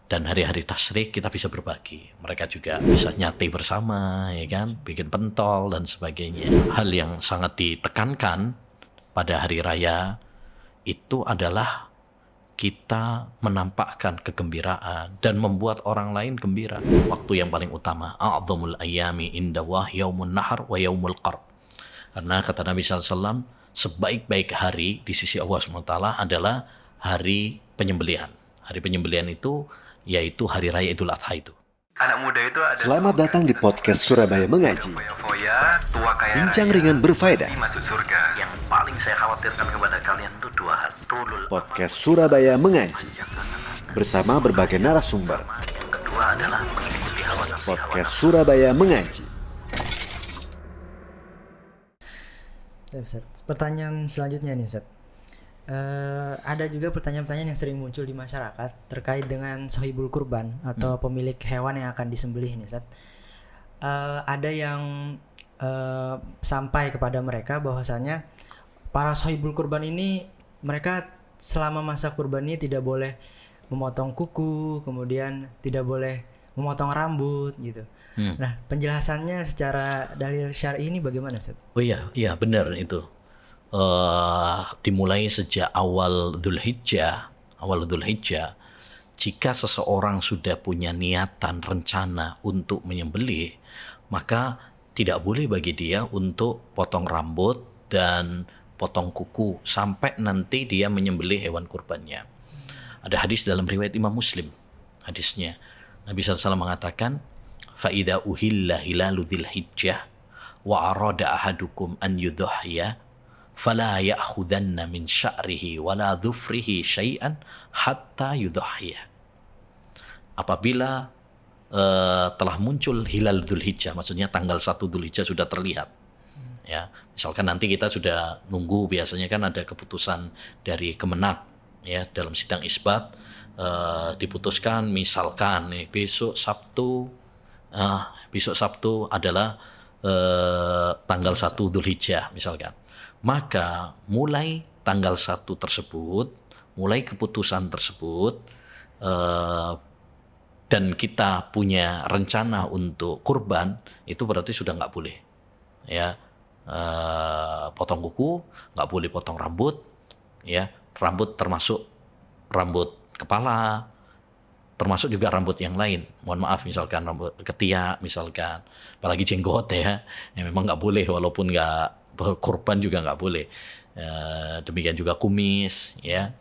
Dan hari-hari tasyrik kita bisa berbagi. Mereka juga bisa nyate bersama, ya kan, bikin pentol dan sebagainya. Hal yang sangat ditekankan pada hari raya itu adalah kita menampakkan kegembiraan dan membuat orang lain gembira. Waktu yang paling utama, a'zamul ayyami indallah yaumun nahar wa yaumul qarb. Karena kata Nabi SAW, sebaik-baik hari di sisi Allah SWT adalah hari penyembelihan. Hari penyembelihan itu yaitu hari raya Idul Adha itu. Anak muda itu ada. Selamat datang di podcast Surabaya Mengaji. Foya-foya, tua kaya Bincang raya, ringan berfaedah. masuk surga. Yang paling saya khawatirkan kepada kalian itu dua hal. Tulul. Podcast Surabaya Mengaji bersama berbagai narasumber. Yang kedua adalah mengikuti hawa nafsu. Podcast Surabaya Mengaji. Ya, Ustaz. Pertanyaan selanjutnya nih, Ustaz. Ada juga pertanyaan-pertanyaan yang sering muncul di masyarakat terkait dengan sohibul kurban atau pemilik hewan yang akan disembelih nih, Ustaz. Ada yang sampai kepada mereka bahwasanya para sohibul kurban ini mereka selama masa kurban ini tidak boleh memotong kuku, kemudian tidak boleh memotong rambut gitu. Nah, penjelasannya secara dalil syar'i ini bagaimana, Ustaz? Oh iya benar itu. Dimulai sejak awal Dzulhijjah, jika seseorang sudah punya niatan rencana untuk menyembelih, maka tidak boleh bagi dia untuk potong rambut dan potong kuku sampai nanti dia menyembelih hewan kurbannya. Ada hadis dalam riwayat Imam Muslim. Hadisnya Nabi SAW mengatakan, "Fa'idha uhilla hilalu dzilhijjah wa arada ahadukum an yudhhiya fala ya'khudanna min sya'rihi wala dhufrihi syai'an hatta yudhhiya." Apabila telah muncul hilal Dzulhijjah, maksudnya tanggal 1 Dzulhijjah sudah terlihat. Ya, misalkan nanti kita sudah nunggu, biasanya kan ada keputusan dari Kemenak ya dalam sidang isbat, diputuskan misalkan nih besok Sabtu adalah tanggal 1 Dzulhijjah misalkan. Maka mulai tanggal 1 tersebut, mulai keputusan tersebut, dan kita punya rencana untuk kurban, itu berarti sudah nggak boleh ya potong kuku, nggak boleh potong rambut ya, rambut termasuk rambut kepala, termasuk juga rambut yang lain. Mohon maaf, misalkan rambut ketiak misalkan, apalagi jenggot ya memang nggak boleh, walaupun nggak berkurban juga nggak boleh. Demikian juga kumis ya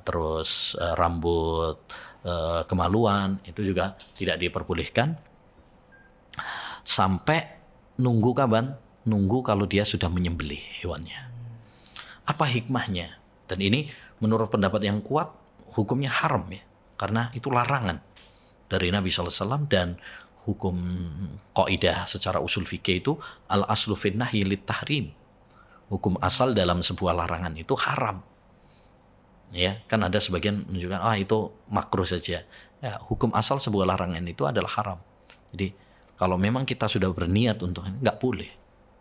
terus rambut kemaluan itu juga tidak diperbolehkan sampai nunggu kapan? Nunggu kalau dia sudah menyembelih hewannya. Apa hikmahnya? Dan ini menurut pendapat yang kuat hukumnya haram ya, karena itu larangan dari Nabi SAW, dan hukum kaidah secara usul fikih itu al aslu fin nahyi lit tahrim. Hukum asal dalam sebuah larangan itu haram. Ya, kan ada sebagian menunjukkan itu makruh saja. Ya, hukum asal sebuah larangan itu adalah haram. Jadi kalau memang kita sudah berniat untuk ini, nggak boleh.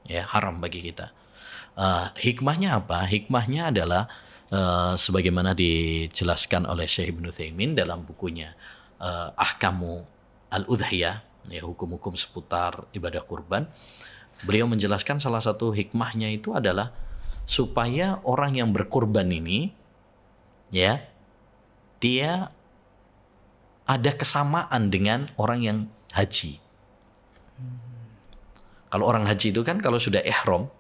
Ya, haram bagi kita. Hikmahnya apa? Hikmahnya adalah sebagaimana dijelaskan oleh Syekh Ibnu Utsaimin dalam bukunya Ahkamu al-Udhiyah, ya, hukum-hukum seputar ibadah kurban. Beliau menjelaskan salah satu hikmahnya itu adalah supaya orang yang berkurban ini ya, dia ada kesamaan dengan orang yang haji. Kalau orang haji itu kan kalau sudah ihram,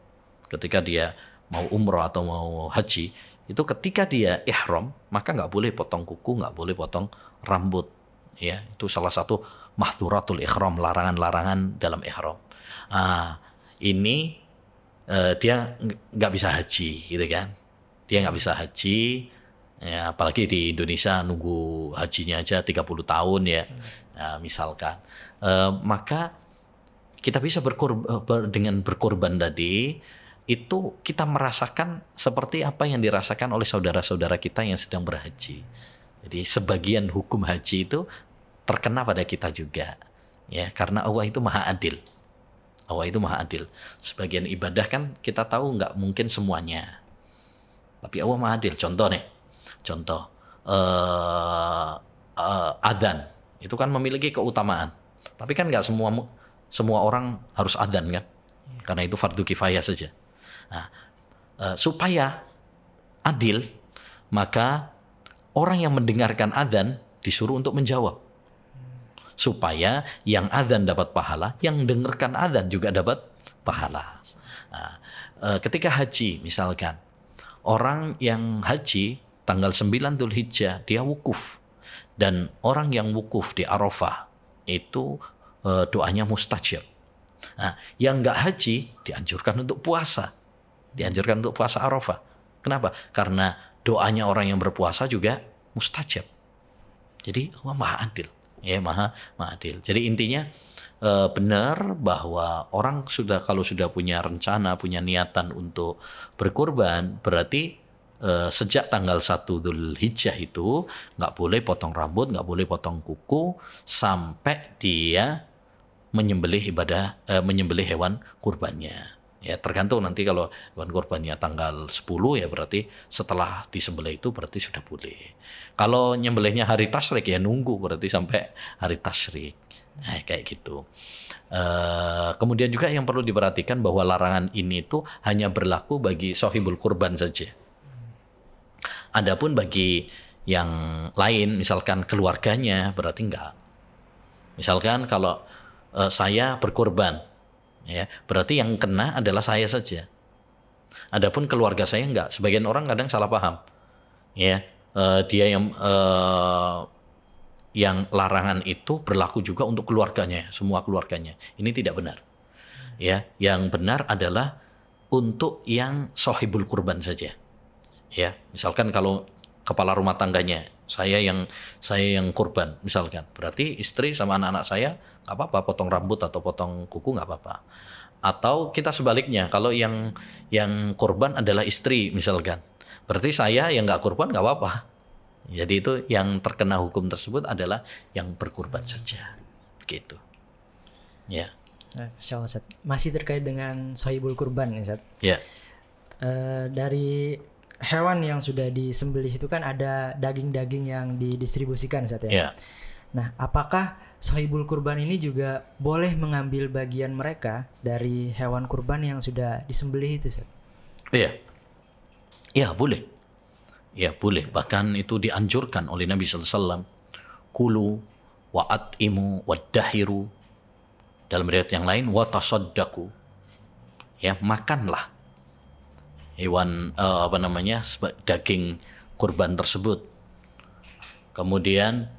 ketika dia mau umroh atau mau haji, itu ketika dia ihram, maka nggak boleh potong kuku, nggak boleh potong rambut. Ya, itu salah satu mahdhuratul ihram, larangan-larangan dalam ihram. Ini dia nggak bisa haji, gitu kan? Dia nggak bisa haji. Ya, apalagi di Indonesia nunggu hajinya aja 30 tahun ya, misalkan. Maka kita bisa dengan berkorban tadi, itu kita merasakan seperti apa yang dirasakan oleh saudara-saudara kita yang sedang berhaji. Jadi sebagian hukum haji itu terkena pada kita juga. Ya, karena Allah itu maha adil. Allah itu maha adil. Sebagian ibadah kan kita tahu nggak mungkin semuanya. Tapi Allah maha adil. Contoh adzan itu kan memiliki keutamaan. Tapi kan nggak semua orang harus adzan kan, karena itu fardu kifayah saja. Nah, supaya adil, maka orang yang mendengarkan adzan disuruh untuk menjawab, supaya yang adzan dapat pahala, yang dengarkan adzan juga dapat pahala. Nah, ketika haji misalkan, orang yang haji tanggal 9 Dzulhijjah dia wukuf, dan orang yang wukuf di Arafah itu doanya mustajab. Nah, yang nggak haji dianjurkan untuk puasa, Arafah. Kenapa? Karena doanya orang yang berpuasa juga mustajab. Jadi Allah maha adil, ya maha adil. Jadi intinya benar bahwa orang kalau sudah punya rencana, punya niatan untuk berkurban, berarti sejak tanggal 1 Dzulhijjah itu nggak boleh potong rambut, nggak boleh potong kuku sampai dia menyembelih hewan kurbannya. Ya tergantung nanti kalau hewan kurbannya tanggal 10 ya berarti setelah disembelih itu berarti sudah boleh. Kalau nyembelihnya hari tasyrik ya nunggu berarti sampai hari tasyrik. Nah, kayak gitu. Kemudian juga yang perlu diperhatikan bahwa larangan ini tuh hanya berlaku bagi sohibul kurban saja. Adapun bagi yang lain, misalkan keluarganya, berarti enggak. Misalkan kalau saya berkurban, ya berarti yang kena adalah saya saja. Adapun keluarga saya enggak. Sebagian orang kadang salah paham, ya dia yang larangan itu berlaku juga untuk keluarganya, semua keluarganya. Ini tidak benar. Ya, yang benar adalah untuk yang sohibul kurban saja. Ya, misalkan kalau kepala rumah tangganya saya yang kurban misalkan, berarti istri sama anak-anak saya nggak apa-apa potong rambut atau potong kuku nggak apa-apa. Atau kita sebaliknya, kalau yang kurban adalah istri misalkan, berarti saya yang nggak kurban nggak apa-apa. Jadi itu yang terkena hukum tersebut adalah yang berkurban saja, gitu. Ya. Masya Allah, Ustaz. Masih terkait dengan sohibul kurban, Ustaz. Ya. Dari hewan yang sudah disembelih itu kan ada daging-daging yang didistribusikan, Ustaz ya. Ya. Nah, apakah sohibul kurban ini juga boleh mengambil bagian mereka dari hewan kurban yang sudah disembelih itu, Ustaz? Iya. Ya, boleh. Ya, boleh. Bahkan itu dianjurkan oleh Nabi sallallahu alaihi wasallam. Kulu wa at'imu wa dahiru. Dalam riwayat yang lain wa tasaddaqu. Ya, makanlah hewan daging kurban tersebut. Kemudian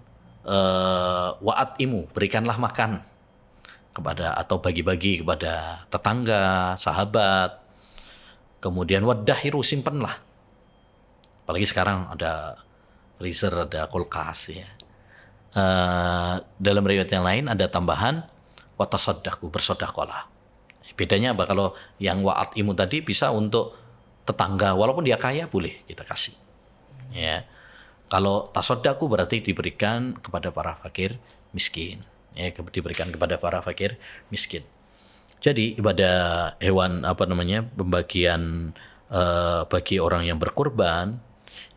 wa'atimu, berikanlah makan kepada atau bagi-bagi kepada tetangga, sahabat. Kemudian wadahiru, simpenlah. Apalagi sekarang ada freezer, ada kulkas ya. Dalam riwayat yang lain ada tambahan watasaddaqu, bersedekahlah. Bedanya apa? Kalau yang wa'atimu tadi bisa untuk tetangga, walaupun dia kaya boleh kita kasih. Ya. Kalau tasodaku berarti diberikan kepada para fakir miskin. Ya, diberikan kepada para fakir miskin. Jadi ibadah hewan pembagian bagi orang yang berkurban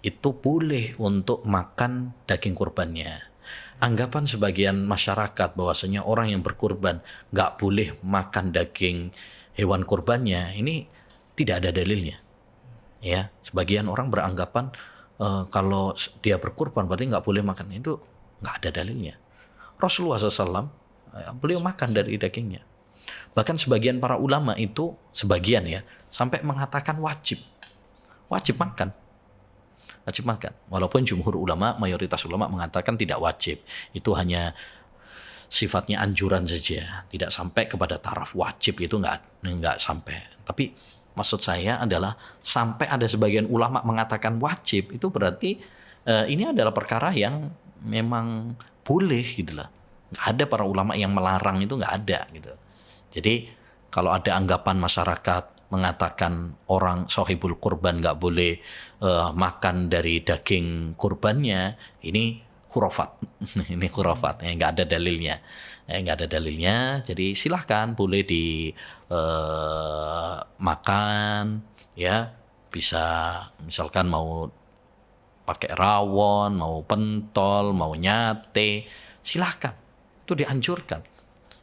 itu boleh untuk makan daging kurbannya. Anggapan sebagian masyarakat bahwasanya orang yang berkurban nggak boleh makan daging hewan kurbannya, ini tidak ada dalilnya. Ya, sebagian orang beranggapan kalau dia berkurban berarti nggak boleh makan, itu nggak ada dalilnya. Rasulullah SAW beliau makan dari dagingnya. Bahkan sebagian para ulama itu sampai mengatakan wajib makan. Walaupun jumhur ulama, mayoritas ulama mengatakan tidak wajib. Itu hanya sifatnya anjuran saja, tidak sampai kepada taraf wajib, itu nggak sampai. Tapi maksud saya adalah sampai ada sebagian ulama mengatakan wajib, itu berarti ini adalah perkara yang memang boleh gitu lah. Nggak ada para ulama yang melarang, itu nggak ada gitu. Jadi kalau ada anggapan masyarakat mengatakan orang sohibul kurban nggak boleh makan dari daging kurbannya, ini khurafat. Ini khurafat, nggak ada dalilnya. Jadi silahkan boleh makan, ya bisa misalkan mau pakai rawon, mau pentol, mau nyate, silahkan. Itu dianjurkan.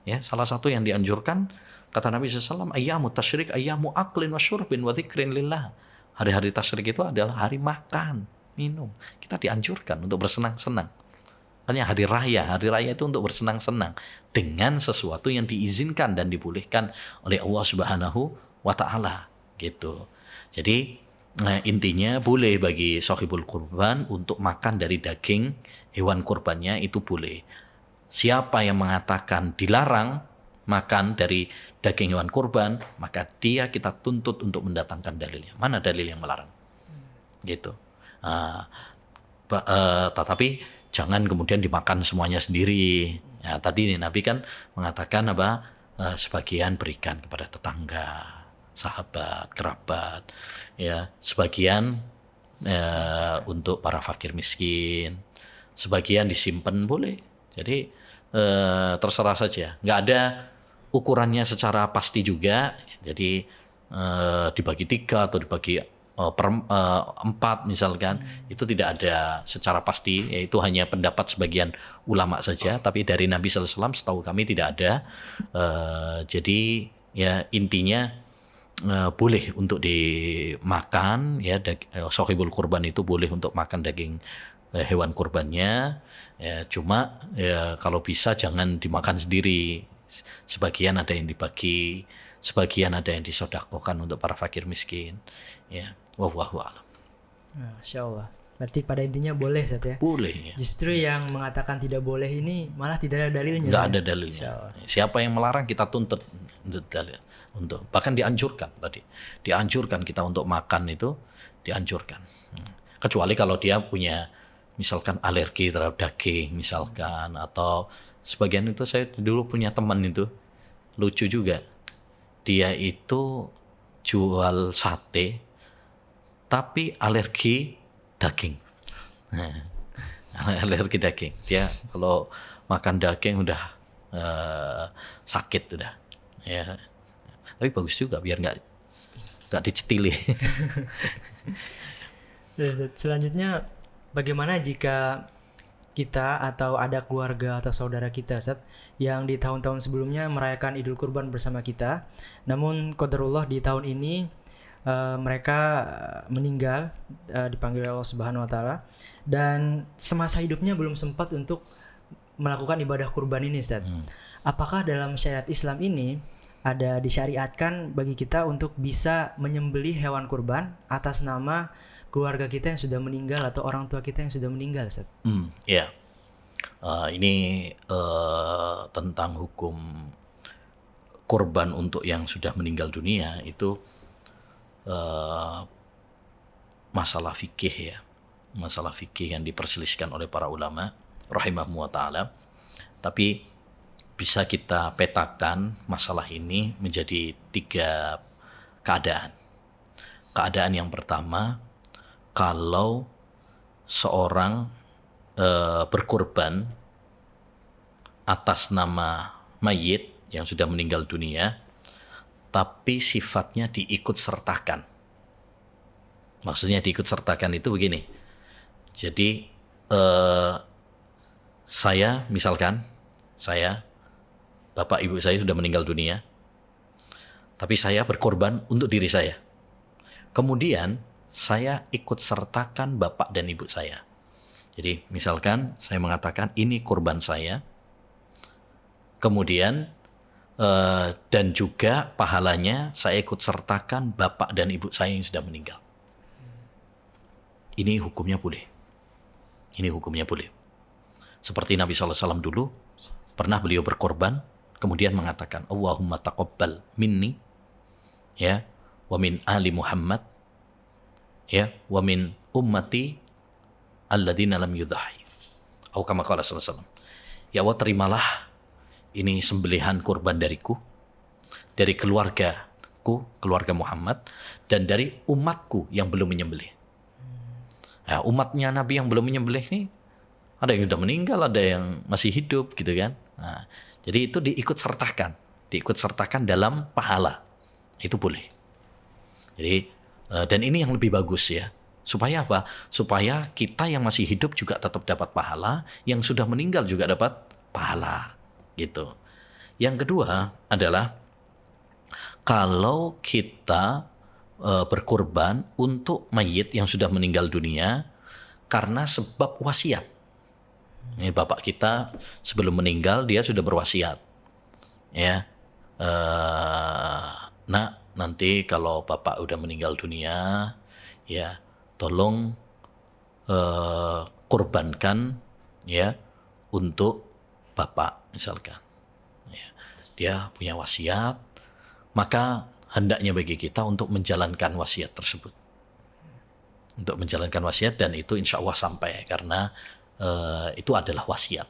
Ya, salah satu yang dianjurkan kata Nabi SAW, ayyamu tasyrik, ayyamu aklin wa syurbin wa dzikrin lillah. Hari-hari tasyrik itu adalah hari makan, minum. Kita dianjurkan untuk bersenang-senang. Hanya hari raya itu untuk bersenang-senang dengan sesuatu yang diizinkan dan dibolehkan oleh Allah Subhanahu wa taala gitu. Jadi intinya boleh bagi sahibul kurban untuk makan dari daging hewan kurbannya, itu boleh. Siapa yang mengatakan dilarang makan dari daging hewan kurban, maka dia kita tuntut untuk mendatangkan dalilnya. Mana dalil yang melarang? Gitu. Tetapi jangan kemudian dimakan semuanya sendiri. Ya, tadi Nabi kan mengatakan sebagian berikan kepada tetangga, sahabat, kerabat, ya, sebagian untuk para fakir miskin, sebagian disimpan boleh. Jadi terserah saja, nggak ada ukurannya secara pasti juga. Jadi dibagi 3 atau dibagi 4 misalkan, itu tidak ada secara pasti, yaitu hanya pendapat sebagian ulama saja. Tapi dari Nabi SAW setahu kami tidak ada. Jadi ya intinya boleh untuk dimakan, ya, sahibul kurban itu boleh untuk makan daging hewan kurbannya, ya, cuma ya kalau bisa jangan dimakan sendiri. Sebagian ada yang dibagi, sebagian ada yang disedekahkan untuk para fakir miskin, ya. Wallahu a'lam. Masya Allah. Berarti pada intinya boleh, Ustaz, ya? Boleh, ya. Justru yang mengatakan tidak boleh ini malah tidak ada dalilnya. Nggak ada dalilnya. Siapa yang melarang kita tuntut untuk dalil. Bahkan dianjurkan tadi. Dianjurkan kita untuk makan itu, dianjurkan. Kecuali kalau dia punya misalkan alergi terhadap daging misalkan, atau sebagian itu. Saya dulu punya teman itu lucu juga. Dia itu jual sate tapi alergi daging. Alergi daging. Dia kalau makan daging udah sakit udah. Ya. Tapi bagus juga biar nggak dicetili. Selanjutnya, bagaimana jika kita atau ada keluarga atau saudara kita, Ustaz, yang di tahun-tahun sebelumnya merayakan Idul Kurban bersama kita, namun qadarullah di tahun ini mereka meninggal, dipanggil Allah Subhanahu wa taala, dan semasa hidupnya belum sempat untuk melakukan ibadah kurban ini, Ustaz. Apakah dalam syariat Islam ini ada disyariatkan bagi kita untuk bisa menyembelih hewan kurban atas nama keluarga kita yang sudah meninggal atau orang tua kita yang sudah meninggal, Ustaz? Ya. Ini tentang hukum kurban untuk yang sudah meninggal dunia itu masalah fikih, ya. Masalah fikih yang diperselisihkan oleh para ulama rahimahum wa ta'ala. Tapi bisa kita petakan masalah ini menjadi 3 keadaan. Keadaan yang pertama, kalau seorang berkorban atas nama mayit yang sudah meninggal dunia, tapi sifatnya diikut sertakan. Maksudnya diikut sertakan itu begini. Jadi saya, bapak ibu saya sudah meninggal dunia, tapi saya berkorban untuk diri saya. Kemudian saya ikut sertakan bapak dan ibu saya. Jadi misalkan saya mengatakan ini kurban saya, kemudian dan juga pahalanya saya ikut sertakan bapak dan ibu saya yang sudah meninggal. Ini hukumnya boleh. Ini hukumnya boleh. Seperti Nabi SAW dulu, pernah beliau berkorban, kemudian mengatakan, Allahumma taqabbal minni, ya, wa min ali Muhammad, ya, wa min ummati alladzina lam yudhahi. Atau kama qala sallallahu alaihi wasallam. Ya Allah, terimalah ini sembelihan kurban dariku, dari keluargaku, keluarga Muhammad, dan dari umatku yang belum menyembelih. Nah, umatnya Nabi yang belum menyembelih ini, ada yang sudah meninggal, ada yang masih hidup gitu kan. Nah, jadi itu diikut sertakan dalam pahala. Itu boleh. Jadi dan ini yang lebih bagus ya. Supaya apa? Supaya kita yang masih hidup juga tetap dapat pahala, yang sudah meninggal juga dapat pahala. Gitu. Yang kedua adalah kalau kita berkorban untuk mayit yang sudah meninggal dunia karena sebab wasiat. Ini bapak kita sebelum meninggal dia sudah berwasiat. Ya. Nak, nanti kalau bapak udah meninggal dunia, ya tolong korbankan ya untuk bapak misalkan. Ya, dia punya wasiat, maka hendaknya bagi kita untuk menjalankan wasiat tersebut. Untuk menjalankan wasiat, dan itu insya Allah sampai, karena itu adalah wasiat.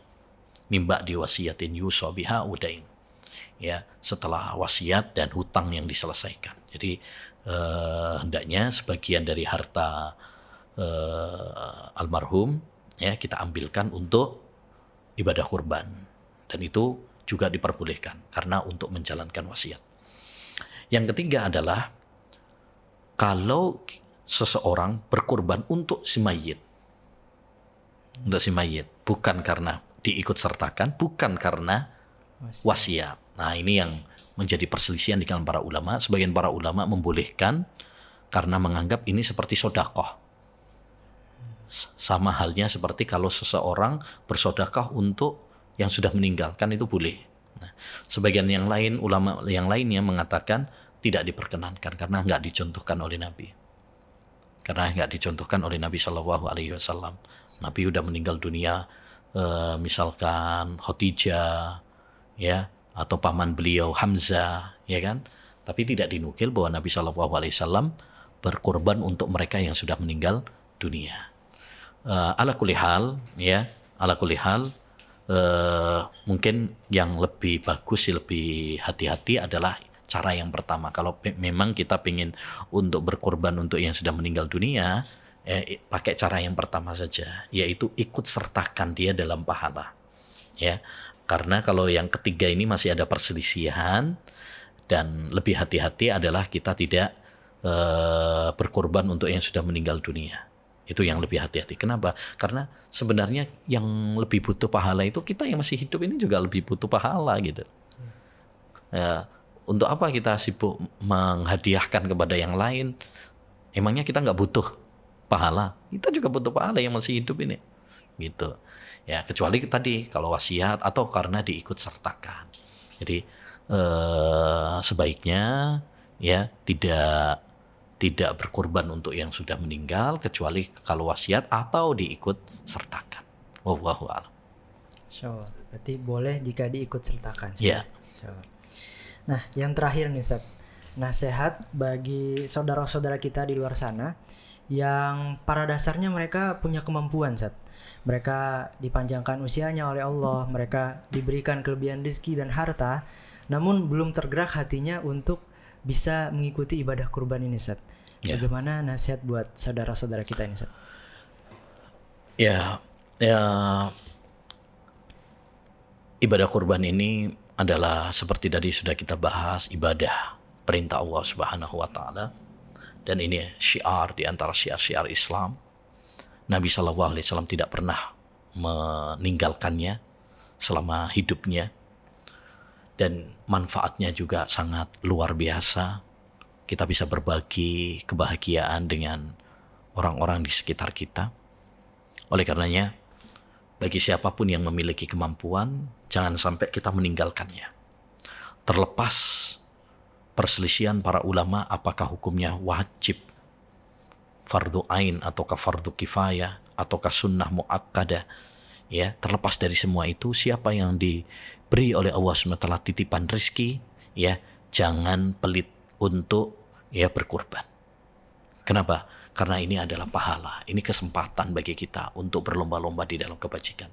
Mimba diwasiatin yusa biha udain. Ya, setelah wasiat dan hutang yang diselesaikan. Jadi hendaknya sebagian dari harta almarhum ya kita ambilkan untuk ibadah kurban, dan itu juga diperbolehkan karena untuk menjalankan wasiat. Yang ketiga adalah kalau seseorang berkurban untuk si mayit, bukan karena diikut sertakan, bukan karena wasiat. Nah, ini yang menjadi perselisihan di kalangan para ulama. Sebagian para ulama membolehkan karena menganggap ini seperti sedekah. Sama halnya seperti kalau seseorang bersedekah untuk yang sudah meninggal, kan itu boleh. Nah, sebagian yang lain, ulama yang lainnya mengatakan tidak diperkenankan karena nggak dicontohkan oleh Nabi. Karena nggak dicontohkan oleh Nabi Shallallahu Alaihi Wasallam. Nabi udah meninggal dunia, misalkan Khadijah, ya, atau paman beliau Hamzah, ya kan? Tapi tidak dinukil bahwa Nabi Shallallahu Alaihi Wasallam berkorban untuk mereka yang sudah meninggal dunia. Ala kulli hal, ya, ala kulli hal, mungkin yang lebih bagus, lebih hati-hati adalah cara yang pertama. Kalau memang kita ingin untuk berkorban untuk yang sudah meninggal dunia, pakai cara yang pertama saja, yaitu ikut sertakan dia dalam pahala, ya. Karena kalau yang ketiga ini masih ada perselisihan, dan lebih hati-hati adalah kita tidak berkorban untuk yang sudah meninggal dunia. Itu yang lebih hati-hati. Kenapa? Karena sebenarnya yang lebih butuh pahala itu kita yang masih hidup ini juga lebih butuh pahala gitu. Ya, untuk apa kita sibuk menghadiahkan kepada yang lain? Emangnya kita nggak butuh pahala? Kita juga butuh pahala yang masih hidup ini. Gitu. Ya, kecuali tadi kalau wasiat atau karena diikut sertakan. Jadi sebaiknya ya tidak berkorban untuk yang sudah meninggal kecuali kalau wasiat atau diikut sertakan. Wallahu a'lam. Insyaallah. Berarti boleh jika diikut sertakan. Ya. Insyaallah. Nah, yang terakhir nih Ustaz. Nasihat bagi saudara-saudara kita di luar sana yang pada dasarnya mereka punya kemampuan, Ustaz. Mereka dipanjangkan usianya oleh Allah, mereka diberikan kelebihan rezeki dan harta, namun belum tergerak hatinya untuk bisa mengikuti ibadah kurban ini, Ustaz. Ya. Bagaimana nasihat buat saudara-saudara kita ini, Ustaz? Ya, ibadah kurban ini adalah seperti tadi sudah kita bahas, ibadah perintah Allah Subhanahu wa taala, dan ini syiar di antara syiar-syiar Islam. Nabi Shallallahu Alaihi Wasallam tidak pernah meninggalkannya selama hidupnya, dan manfaatnya juga sangat luar biasa. Kita bisa berbagi kebahagiaan dengan orang-orang di sekitar kita. Oleh karenanya, bagi siapapun yang memiliki kemampuan, jangan sampai kita meninggalkannya. Terlepas perselisihan para ulama apakah hukumnya wajib, fardu ain ataukah fardu kifayah ataukah sunnah muakkadah, ya, terlepas dari semua itu, siapa yang diberi oleh Allah SWT titipan rizki, ya, jangan pelit untuk ya berkurban. Kenapa? Karena ini adalah pahala, ini kesempatan bagi kita untuk berlomba-lomba di dalam kebajikan,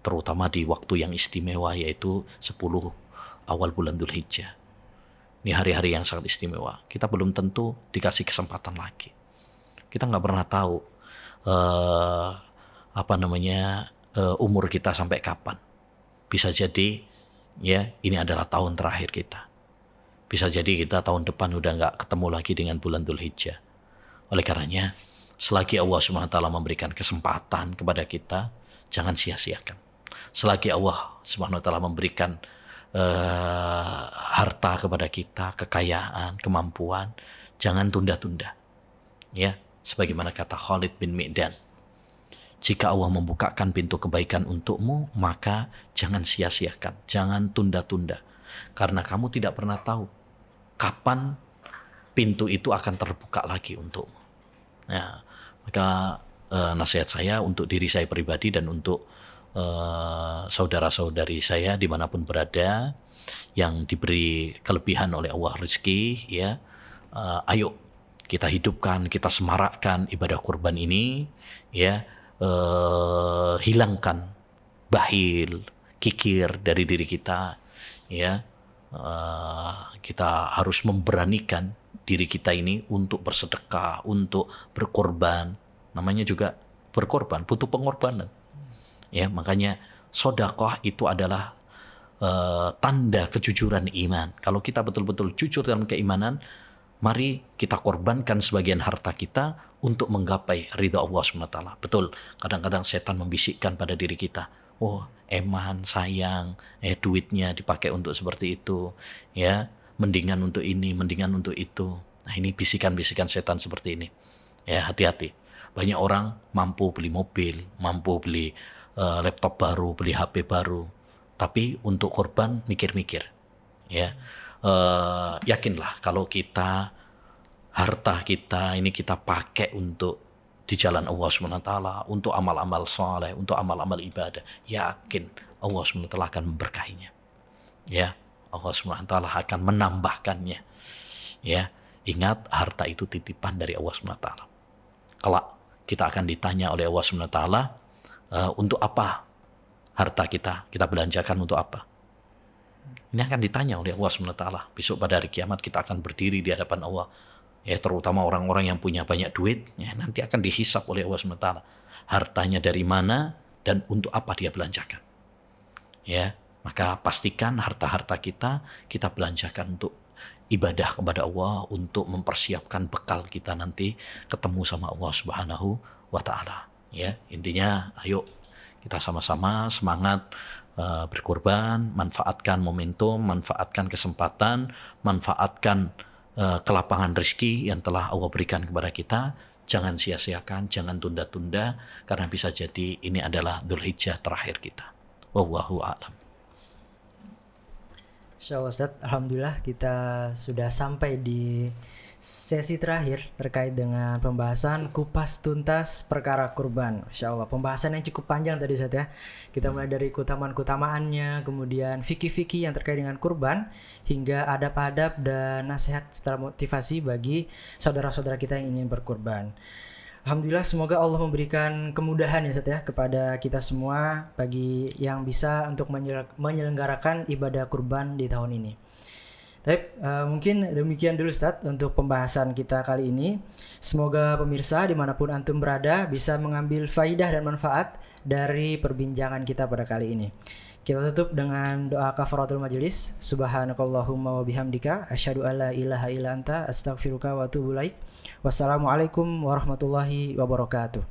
terutama di waktu yang istimewa, yaitu 10 awal bulan Dzulhijjah. Ini hari-hari yang sangat istimewa. Kita belum tentu dikasih kesempatan lagi. Kita nggak pernah tahu umur kita sampai kapan. Bisa jadi ya ini adalah tahun terakhir kita. Bisa jadi kita tahun depan udah nggak ketemu lagi dengan bulan Dzulhijjah. Oleh karenanya Selagi Allah SWT memberikan kesempatan kepada kita, jangan sia-siakan. Selagi Allah SWT memberikan harta kepada kita, kekayaan, kemampuan, jangan tunda-tunda. Ya, sebagaimana kata Khalid bin Mi'dan, jika Allah membukakan pintu kebaikan untukmu, maka jangan sia-siakan, jangan tunda-tunda. Karena kamu tidak pernah tahu kapan pintu itu akan terbuka lagi untukmu. Ya, maka nasihat saya untuk diri saya pribadi dan untuk saudara-saudari saya dimanapun berada yang diberi kelebihan oleh Allah rezeki, ya, ayo kita hidupkan, kita semarakkan ibadah kurban ini, ya, hilangkan bakhil, kikir dari diri kita, ya, kita harus memberanikan diri kita ini untuk bersedekah, untuk berkorban. Namanya juga berkorban, butuh pengorbanan. Ya, makanya sedekah itu adalah tanda kejujuran iman. Kalau kita betul-betul jujur dalam keimanan, mari kita korbankan sebagian harta kita untuk menggapai ridha Allah SWT. Betul, kadang-kadang setan membisikkan pada diri kita, oh eman, sayang, duitnya dipakai untuk seperti itu, ya, mendingan untuk ini, mendingan untuk itu. Nah, ini bisikan-bisikan setan seperti ini. Ya, hati-hati. Banyak orang mampu beli mobil, mampu beli laptop baru, beli HP baru, tapi untuk korban mikir-mikir. Ya, yakinlah kalau kita harta kita ini kita pakai untuk di jalan Allah SWT, untuk amal-amal soleh, untuk amal-amal ibadah, yakin Allah SWT akan memberkahinya. Ya, Allah SWT akan menambahkannya. Ya, ingat harta itu titipan dari Allah SWT. Kelak kita akan ditanya oleh Allah SWT, untuk apa harta kita belanjakan untuk apa? Ini akan ditanya oleh Allah SWT. Besok pada hari kiamat kita akan berdiri di hadapan Allah. Ya, terutama orang-orang yang punya banyak duit, ya, nanti akan dihisap oleh Allah SWT. Hartanya dari mana dan untuk apa dia belanjakan. Ya, maka pastikan harta-harta kita belanjakan untuk ibadah kepada Allah, untuk mempersiapkan bekal kita nanti ketemu sama Allah Subhanahu wa Ta'ala. Ya, intinya ayo kita sama-sama semangat berkorban, manfaatkan momentum, manfaatkan kesempatan, manfaatkan kelapangan rezeki yang telah Allah berikan kepada kita. Jangan sia-siakan, jangan tunda-tunda, karena bisa jadi ini adalah Dzulhijjah terakhir kita. Wallahu a'lam. Insyaallah Ustaz, alhamdulillah kita sudah sampai di sesi terakhir terkait dengan pembahasan kupas tuntas perkara kurban. Insyaallah pembahasan yang cukup panjang tadi Ustaz ya. Kita mulai dari keutamaan-keutamaannya, kemudian fikih-fikih yang terkait dengan kurban, hingga adab-adab dan nasihat setelah motivasi bagi saudara-saudara kita yang ingin berkurban. Alhamdulillah, semoga Allah memberikan kemudahan ya Ustaz ya kepada kita semua bagi yang bisa untuk menyelenggarakan ibadah kurban di tahun ini. Baik, mungkin demikian dulu Ustaz untuk pembahasan kita kali ini. Semoga pemirsa dimanapun antum berada bisa mengambil faidah dan manfaat dari perbincangan kita pada kali ini. Kita tutup dengan doa kafaratul majelis. Subhanakallahumma wa bihamdika asyhadu alla ilaha illa anta astaghfiruka wa atubu ilaik. Wassalamualaikum warahmatullahi wabarakatuh.